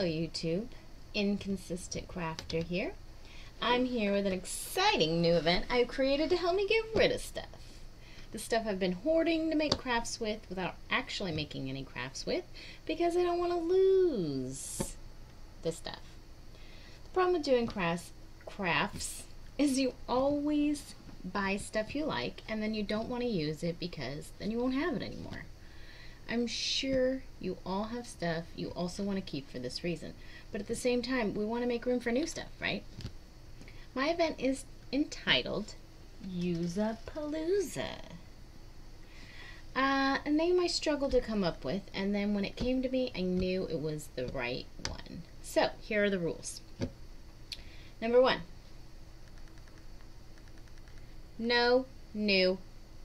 Hello YouTube, Inconsistent Crafter here. I'm here with an exciting new event I've created to help me get rid of stuff. The stuff I've been hoarding to make crafts with without actually making any crafts with because I don't want to lose the stuff. The problem with doing crafts is you always buy stuff you like and then you don't want to use it because then you won't have it anymore. I'm sure you all have stuff you also want to keep for this reason, but at the same time, we want to make room for new stuff, right? My event is entitled Useapalooza. A name I struggled to come up with, and then when it came to me, I knew it was the right one. So, here are the rules. Number 1. No new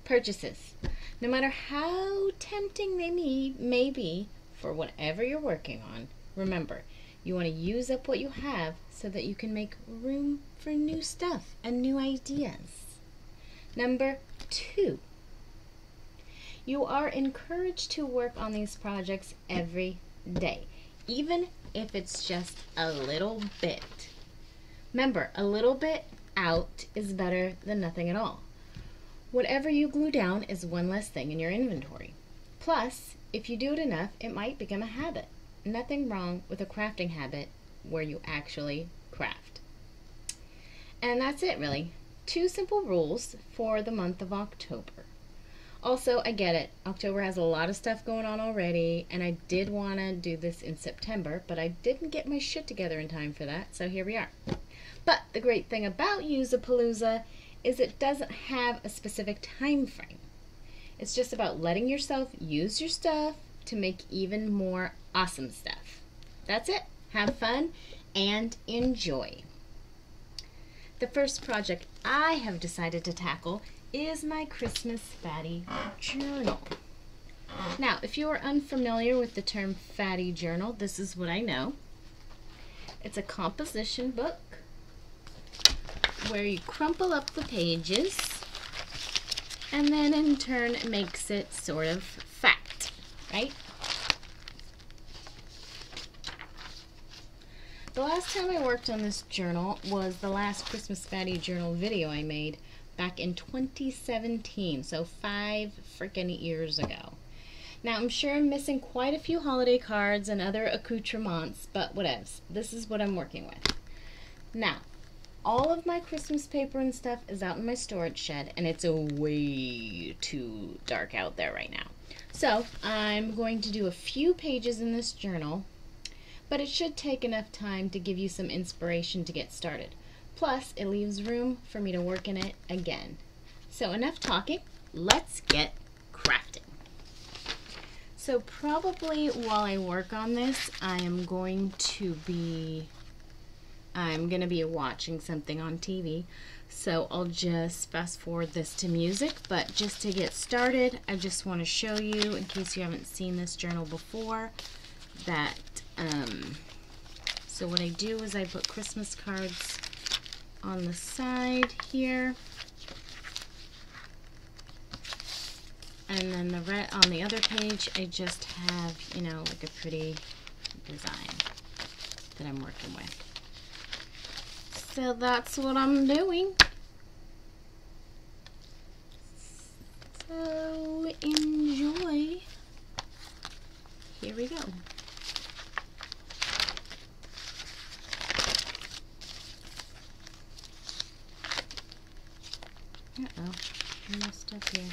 purchases. No matter how tempting they may be for whatever you're working on, remember, you want to use up what you have so that you can make room for new stuff and new ideas. Number 2, you are encouraged to work on these projects every day, even if it's just a little bit. Remember, a little bit out is better than nothing at all. Whatever you glue down is one less thing in your inventory. Plus, if you do it enough, it might become a habit. Nothing wrong with a crafting habit where you actually craft. And that's it, really. 2 simple rules for the month of October. Also, I get it. October has a lot of stuff going on already, and I did want to do this in September, but I didn't get my shit together in time for that, so here we are. But the great thing about Useapalooza is it doesn't have a specific time frame. It's just about letting yourself use your stuff to make even more awesome stuff. That's it. Have fun and enjoy. The first project I have decided to tackle is my Christmas Fatty Journal. Now, if you are unfamiliar with the term Fatty Journal, this is what I know. It's a composition book where you crumple up the pages and then in turn makes it sort of fat, right? The last time I worked on this journal was the last Christmas Fatty Journal video I made back in 2017, so 5 freaking years ago. Now, I'm sure I'm missing quite a few holiday cards and other accoutrements, but whatevs. This is what I'm working with. Now, all of my Christmas paper and stuff is out in my storage shed, and it's way too dark out there right now. So, I'm going to do a few pages in this journal, but it should take enough time to give you some inspiration to get started. Plus, it leaves room for me to work in it again. So, enough talking. Let's get crafting. So, probably while I work on this, I'm going to be watching something on TV, so I'll just fast forward this to music. But just to get started, I just want to show you, in case you haven't seen this journal before, that so what I do is I put Christmas cards on the side here, and then on the other page I just have, you know, like a pretty design that I'm working with. So that's what I'm doing. So enjoy. Here we go. Uh-oh, I messed up here.